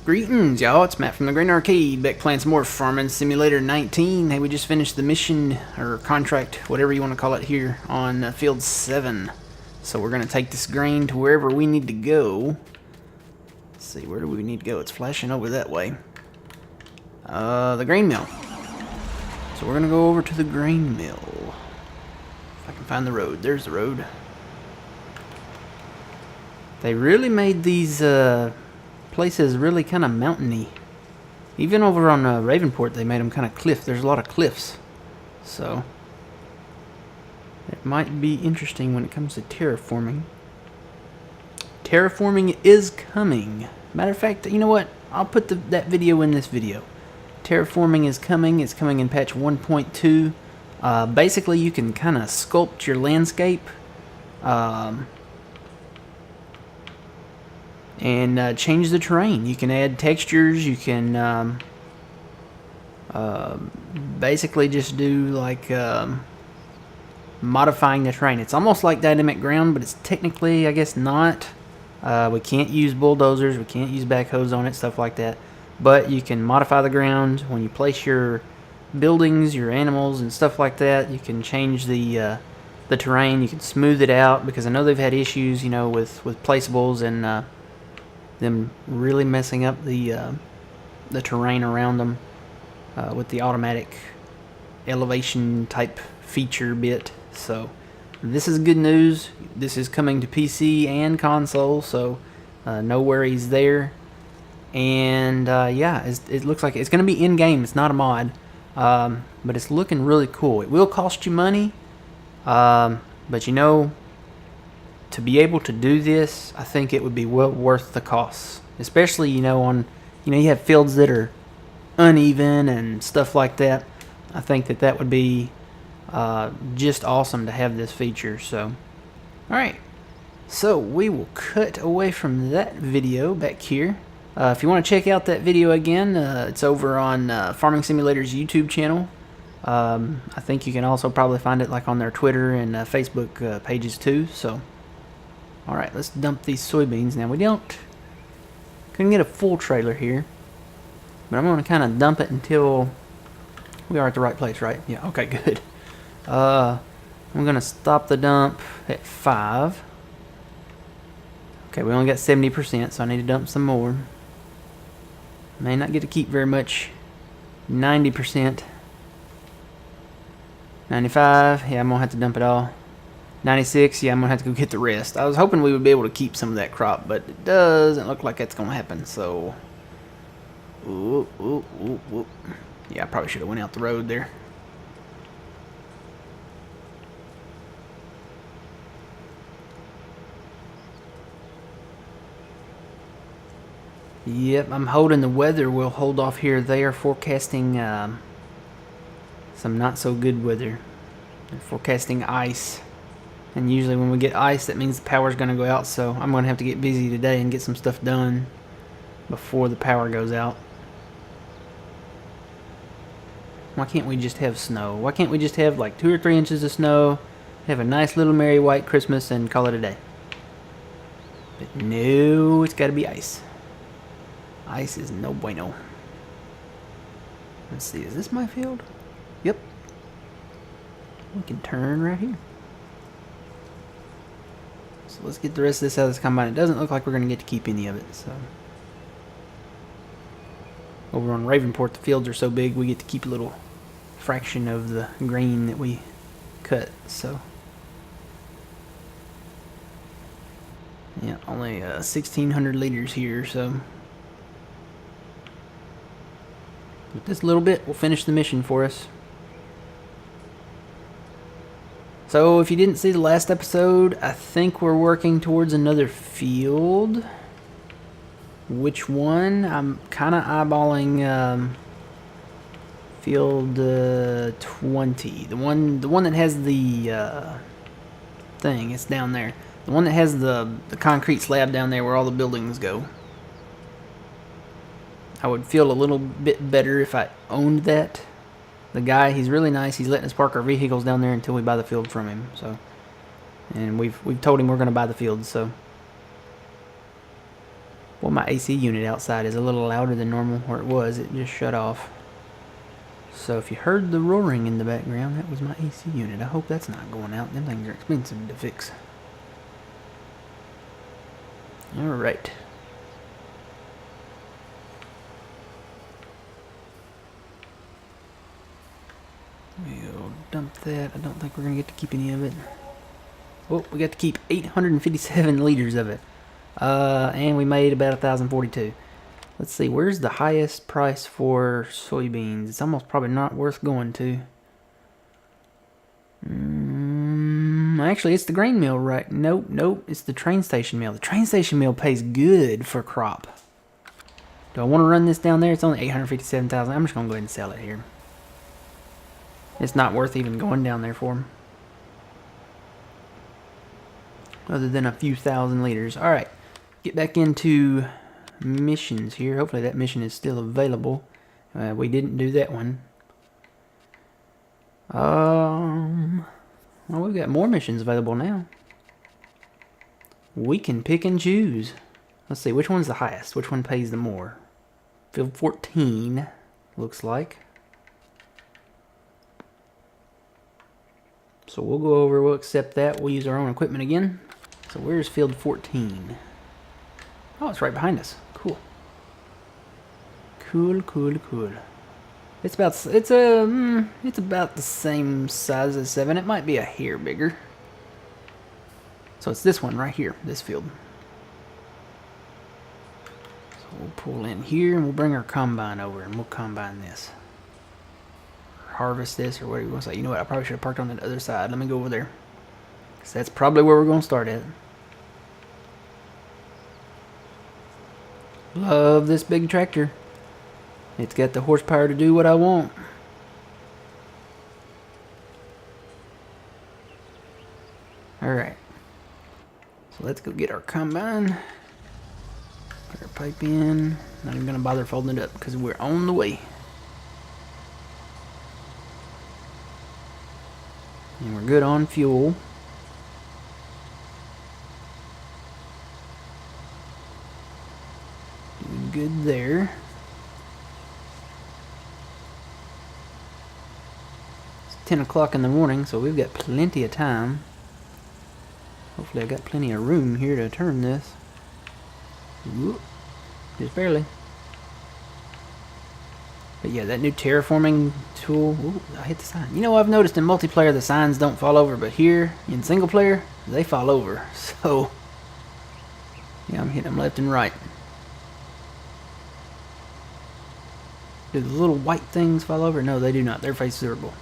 Greetings, y'all. It's Matt from the Green Arcade, back playing some more Farming Simulator 19. Hey, we just finished the mission, or contract, whatever you want to call it here, on Field 7. So we're going to take this grain to wherever we need to go. Let's see, where do we need to go? It's flashing over that way. The grain mill. So we're going to go over to the grain mill. If I can find the road. There's the road. They really made these, places really kind of mountainy. Even over on Ravenport, they made them kind of cliff. There's a lot of cliffs, so it might be interesting when it comes to terraforming. Terraforming is coming. Matter of fact, you know what? I'll put that video in this video. Terraforming is coming. It's coming in patch 1.2. Basically, you can kind of sculpt your landscape. And change the terrain. You can add textures. You can basically just do like modifying the terrain. It's almost like dynamic ground, but it's technically, I guess, not. We can't use bulldozers. We can't use backhoes on it, stuff like that. But you can modify the ground when you place your buildings, your animals, and stuff like that. You can change the terrain. You can smooth it out, because I know they've had issues, you know, with placeables and them really messing up the terrain around them with the automatic elevation type feature bit. So this is good news. This is coming to PC and console, so no worries there. And yeah, it looks like it's going to be in-game. It's not a mod, but it's looking really cool. It will cost you money, but you know, to be able to do this, I think it would be well worth the cost. Especially, you know, you have fields that are uneven and stuff like that. I think that would be just awesome to have this feature. So, alright. So, we will cut away from that video back here. If you want to check out that video again, it's over on Farming Simulator's YouTube channel. I think you can also probably find it like on their Twitter and Facebook pages too. So, alright, let's dump these soybeans. Now, couldn't get a full trailer here, but I'm going to kind of dump it until we are at the right place, right? Yeah, okay, good. I'm going to stop the dump at 5. Okay, we only got 70%, so I need to dump some more. May not get to keep very much. 90%. 95, yeah, I'm going to have to dump it all. 96, yeah, I'm going to have to go get the rest. I was hoping we would be able to keep some of that crop, but it doesn't look like that's going to happen, so... Ooh. Yeah, I probably should have went out the road there. Yep, I'm holding the weather. We'll hold off here. They are forecasting some not so good weather. They're forecasting ice. And usually when we get ice, that means the power's going to go out, so I'm going to have to get busy today and get some stuff done before the power goes out. Why can't we just have snow? Why can't we just have like 2 or 3 inches of snow, have a nice little merry white Christmas, and call it a day? But no, it's got to be ice. Ice is no bueno. Let's see, is this my field? Yep. We can turn right here. So let's get the rest of this out of this combine. It doesn't look like we're going to get to keep any of it. So over on Ravenport, the fields are so big we get to keep a little fraction of the grain that we cut. So yeah, only 1,600 liters here. So with this little bit, we'll finish the mission for us. So, if you didn't see the last episode, I think we're working towards another field. Which one? I'm kind of eyeballing field 20. The one that has the thing. It's down there. The one that has the concrete slab down there where all the buildings go. I would feel a little bit better if I owned that. The guy, he's really nice. He's letting us park our vehicles down there until we buy the field from him. So, and we've told him we're going to buy the field. So, Well, my AC unit outside is a little louder than normal, or it was. It just shut off. So if you heard the roaring in the background, that was my AC unit. I hope that's not going out. Them things are expensive to fix. Alright. We'll dump that. I don't think we're going to get to keep any of it. Oh, we got to keep 857 liters of it. And we made about 1,042. Let's see, where's the highest price for soybeans? It's almost probably not worth going to. Actually, it's the grain mill, right? Nope, it's the train station mill. The train station mill pays good for crop. Do I want to run this down there? It's only 857,000. I'm just going to go ahead and sell it here. It's not worth even going down there for them. Other than a few thousand liters. Alright, get back into missions here. Hopefully that mission is still available. We didn't do that one. Well, we've got more missions available now. We can pick and choose. Let's see, which one's the highest? Which one pays the more? Field 14, looks like. So we'll go over, we'll accept that. We'll use our own equipment again. So where's field 14? Oh, it's right behind us. Cool. Cool. It's about the same size as 7. It might be a hair bigger. So it's this one right here, this field. So we'll pull in here and we'll bring our combine over and we'll combine this. Harvest this or whatever you want to say. You know what? I probably should have parked on the other side. Let me go over there. Because that's probably where we're going to start at. Love this big tractor. It's got the horsepower to do what I want. Alright. So let's go get our combine. Put our pipe in. Not even going to bother folding it up because we're on the way. And we're good on fuel. Doing good there. It's 10 o'clock in the morning, so we've got plenty of time. Hopefully I got plenty of room here to turn this. Whoop, just barely. But yeah, that new terraforming tool. Ooh, I hit the sign. You know, I've noticed in multiplayer the signs don't fall over, but here in single player they fall over. So yeah, I'm hitting them left and right. Do the little white things fall over? No, they do not. They're face durable.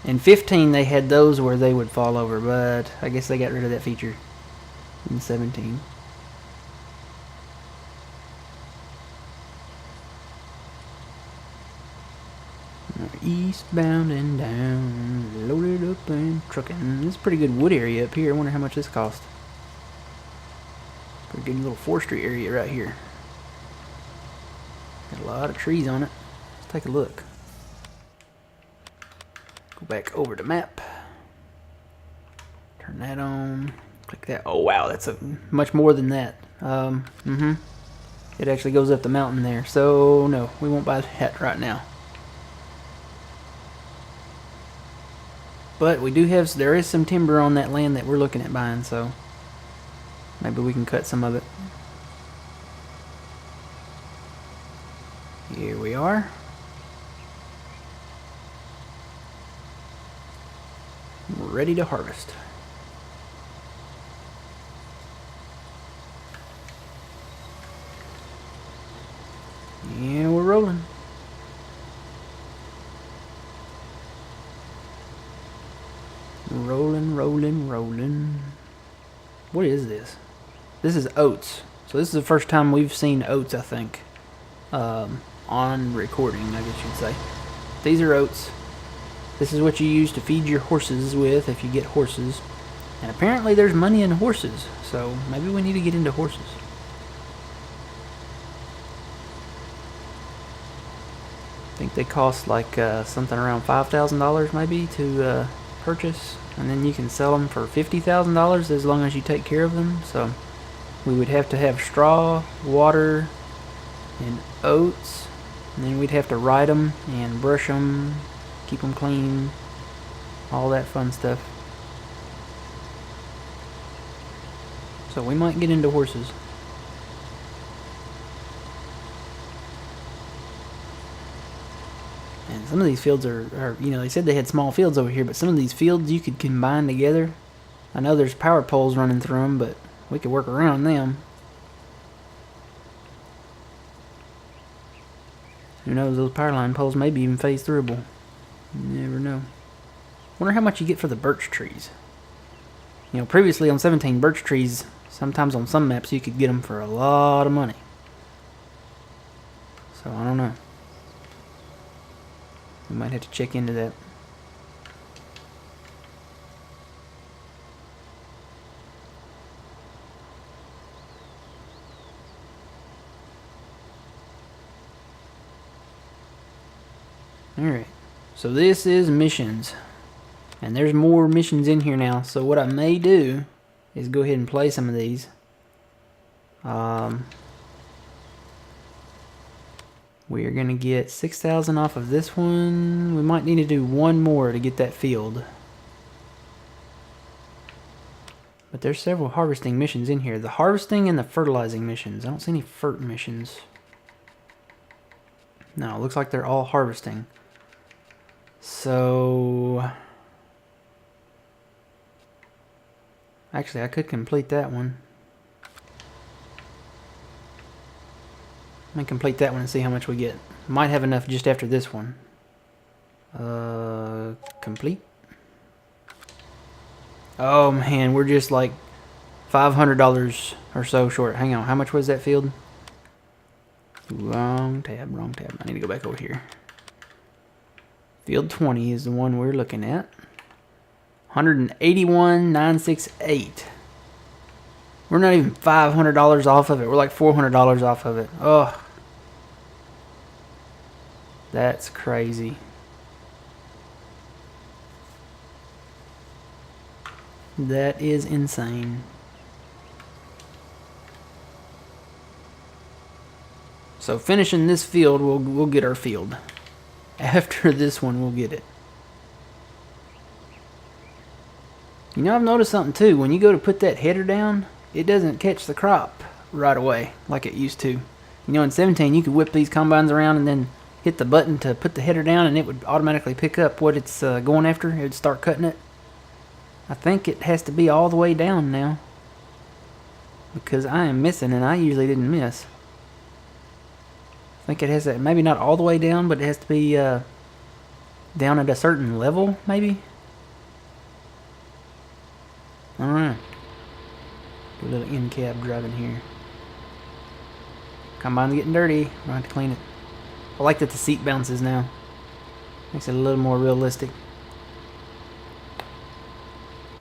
In 15 they had those where they would fall over, but I guess they got rid of that feature in 17. Eastbound and down, loaded up and trucking. This is a pretty good wood area up here. I wonder how much this cost. Pretty good little forestry area right here. Got a lot of trees on it. Let's take a look. Go back over to map. Turn that on. Click that. Oh wow, that's much more than that. It actually goes up the mountain there. So no, we won't buy that right now. But we do have, there is some timber on that land that we're looking at buying, so maybe we can cut some of it. Here we are. We're ready to harvest. Yeah, we're rolling. Rolling. What is this? This is oats. So this is the first time we've seen oats, I think, on recording, I guess you'd say. These are oats. This is what you use to feed your horses with if you get horses. And apparently there's money in horses, so maybe we need to get into horses. I think they cost like something around $5,000 maybe to purchase, and then you can sell them for $50,000 as long as you take care of them. So we would have to have straw, water, and oats. And then we'd have to ride them and brush them, keep them clean, all that fun stuff. So we might get into horses. And some of these fields are, you know, they said they had small fields over here, but some of these fields you could combine together. I know there's power poles running through them, but we could work around them. Who knows, those power line poles may be even phase throughable. You never know. Wonder how much you get for the birch trees. You know, previously on 17, birch trees, sometimes on some maps you could get them for a lot of money. So I don't know. We might have to check into that. Alright, so this is missions. And there's more missions in here now. So what I may do is go ahead and play some of these. We are going to get 6,000 off of this one. We might need to do one more to get that field. But there's several harvesting missions in here. The harvesting and the fertilizing missions. I don't see any fert missions. No, it looks like they're all harvesting. So actually I could complete that one. Let me complete that one and see how much we get. Might have enough just after this one. Complete. Oh man, we're just like $500 or so short. Hang on, how much was that field? Wrong tab, wrong tab. I need to go back over here. Field 20 is the one we're looking at. 181,968. We're not even $500 off of it. We're like $400 off of it. Oh, that's crazy. That is insane. So finishing this field, we'll get our field. After this one, we'll get it. You know, I've noticed something too. When you go to put that header down, it doesn't catch the crop right away like it used to. You know, in 17, you could whip these combines around and then hit the button to put the header down, and it would automatically pick up what it's going after. It would start cutting it. I think it has to be all the way down now, because I am missing, and I usually didn't miss. I think it has to, maybe not all the way down, but it has to be down at a certain level, maybe. I don't know. Do a little in-cab driving here. Combine's getting dirty. I'm gonna have to clean it. I like that the seat bounces now. Makes it a little more realistic.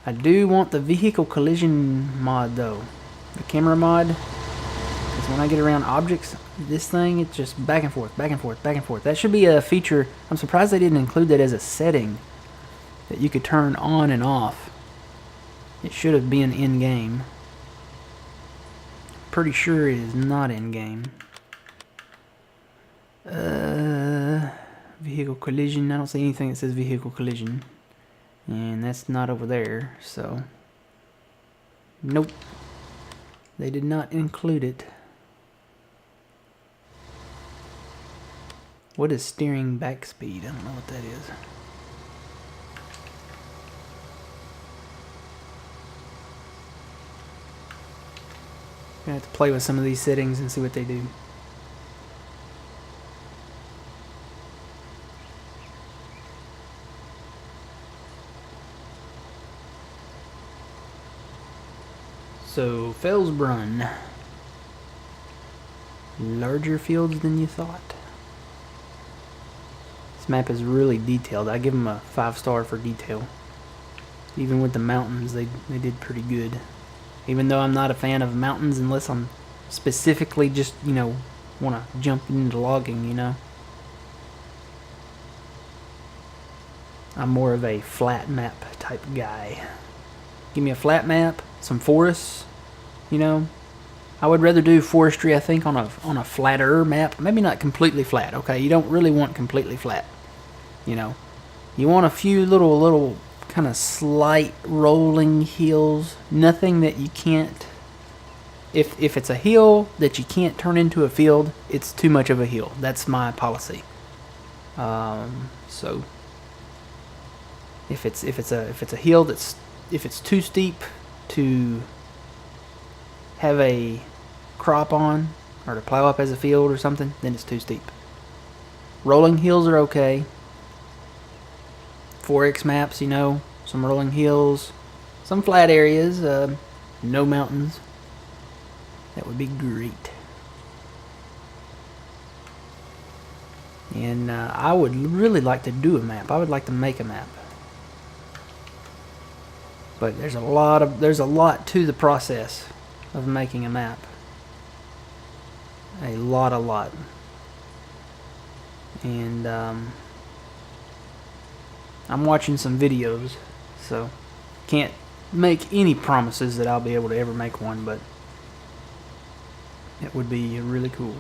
I do want the vehicle collision mod though. The camera mod. Because when I get around objects, this thing, it's just back and forth, back and forth, back and forth. That should be a feature. I'm surprised they didn't include that as a setting that you could turn on and off. It should have been in-game. Pretty sure it is not in-game. Vehicle collision. I don't see anything that says vehicle collision. And that's not over there, so... Nope. They did not include it. What is steering back speed? I don't know what that is. Gonna have to play with some of these settings and see what they do. So, Felsbrunn. Larger fields than you thought. This map is really detailed. I give them a 5-star for detail. Even with the mountains, they did pretty good. Even though I'm not a fan of mountains unless I'm specifically just, you know, want to jump into logging, you know. I'm more of a flat map type guy. Give me a flat map, some forests, you know, I would rather do forestry, I think, on a flatter map. Maybe not completely flat. Okay, you don't really want completely flat. You know, you want a few little kind of slight rolling hills. Nothing that you can't. If it's a hill that you can't turn into a field, it's too much of a hill. That's my policy. So if it's a hill if it's too steep to have a crop on or to plow up as a field or something, then it's too steep. Rolling hills are okay. 4X maps, some rolling hills, some flat areas, no mountains. That would be great. And I would really like to do a map. I would like to make a map. But there's a lot to the process of making a map. A lot. And I'm watching some videos, so can't make any promises that I'll be able to ever make one, but it would be really cool.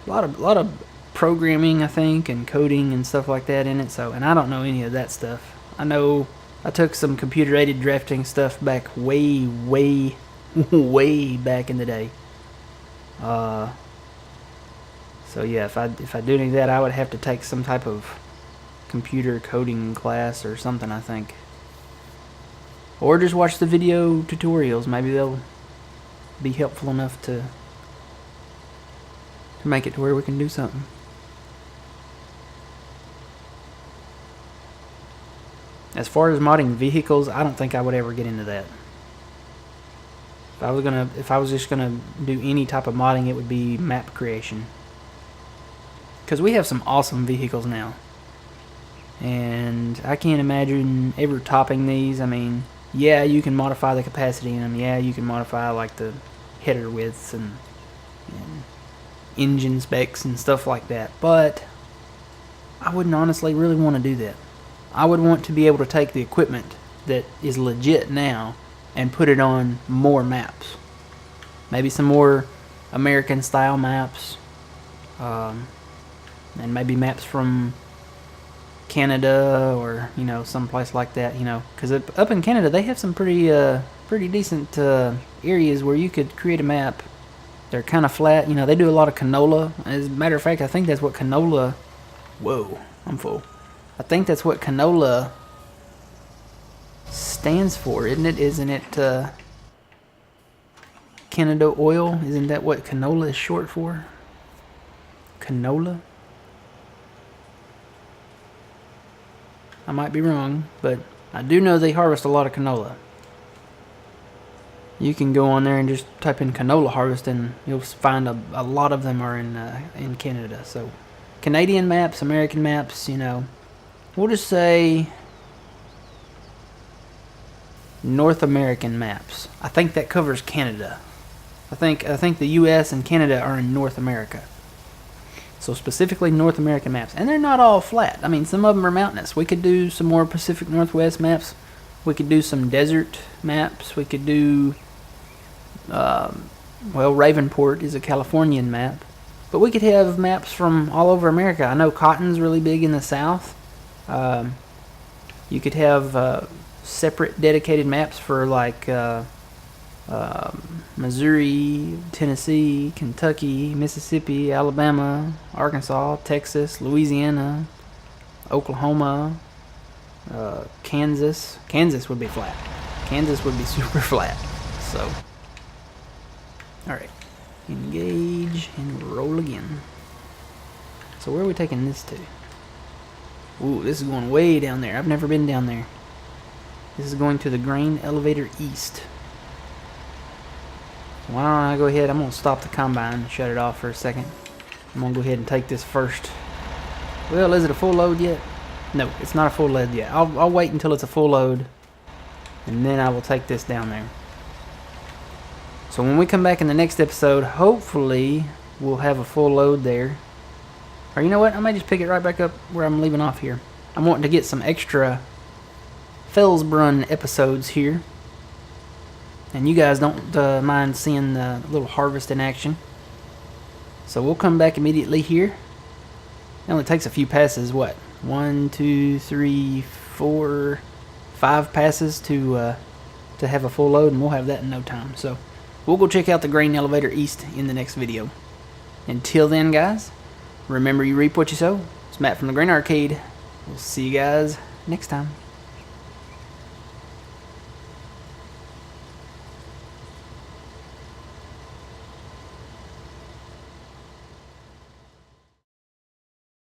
A lot of programming, I think, and coding and stuff like that in it. So, and I don't know any of that stuff. I know I took some computer-aided drafting stuff back way back in the day. So yeah, if I do any of that, I would have to take some type of computer coding class or something, I think. Or just watch the video tutorials. Maybe they'll be helpful enough to make it to where we can do something. As far as modding vehicles, I don't think I would ever get into that. If I was just gonna do any type of modding, it would be map creation. Because we have some awesome vehicles now. And I can't imagine ever topping these. I mean, yeah, you can modify the capacity in them. Yeah, you can modify like the header widths and engine specs and stuff like that. But I wouldn't honestly really want to do that. I would want to be able to take the equipment that is legit now and put it on more maps. Maybe some more American style maps. And maybe maps from Canada or, someplace like that, because up in Canada they have some pretty decent areas where you could create a map. They're kind of flat, they do a lot of canola. As a matter of fact, I think that's what canola, whoa, I'm full. I think that's what canola stands for, isn't it? Isn't it Canada oil? Isn't that what canola is short for? Canola? I might be wrong, but I do know they harvest a lot of canola. You can go on there and just type in canola harvest and you'll find a lot of them are in Canada. So Canadian maps, American maps, we'll just say North American maps. I think that covers Canada. I think the US and Canada are in North America. So specifically North American maps. And they're not all flat. I mean, some of them are mountainous. We could do some more Pacific Northwest maps. We could do some desert maps. We could do, Ravenport is a Californian map. But we could have maps from all over America. I know cotton's really big in the South. You could have separate dedicated maps for like Missouri, Tennessee, Kentucky, Mississippi, Alabama, Arkansas, Texas, Louisiana, Oklahoma, Kansas. Kansas would be flat. Kansas would be super flat. So, alright. Engage and roll again. So where are we taking this to? Ooh, this is going way down there. I've never been down there. This is going to the grain elevator east. Why don't I go ahead, I'm going to stop the combine and shut it off for a second. I'm going to go ahead and take this first. Well, is it a full load yet? No, it's not a full load yet. I'll wait until it's a full load, and then I will take this down there. So when we come back in the next episode, hopefully we'll have a full load there. Or you know what, I might just pick it right back up where I'm leaving off here. I'm wanting to get some extra Felsbrunn episodes here. And you guys don't mind seeing the little harvest in action. So we'll come back immediately here. It only takes a few passes. What? 1, 2, 3, 4, 5 passes to have a full load, and we'll have that in no time. So we'll go check out the grain elevator east in the next video. Until then, guys, remember you reap what you sow. It's Matt from the Grain Arcade. We'll see you guys next time.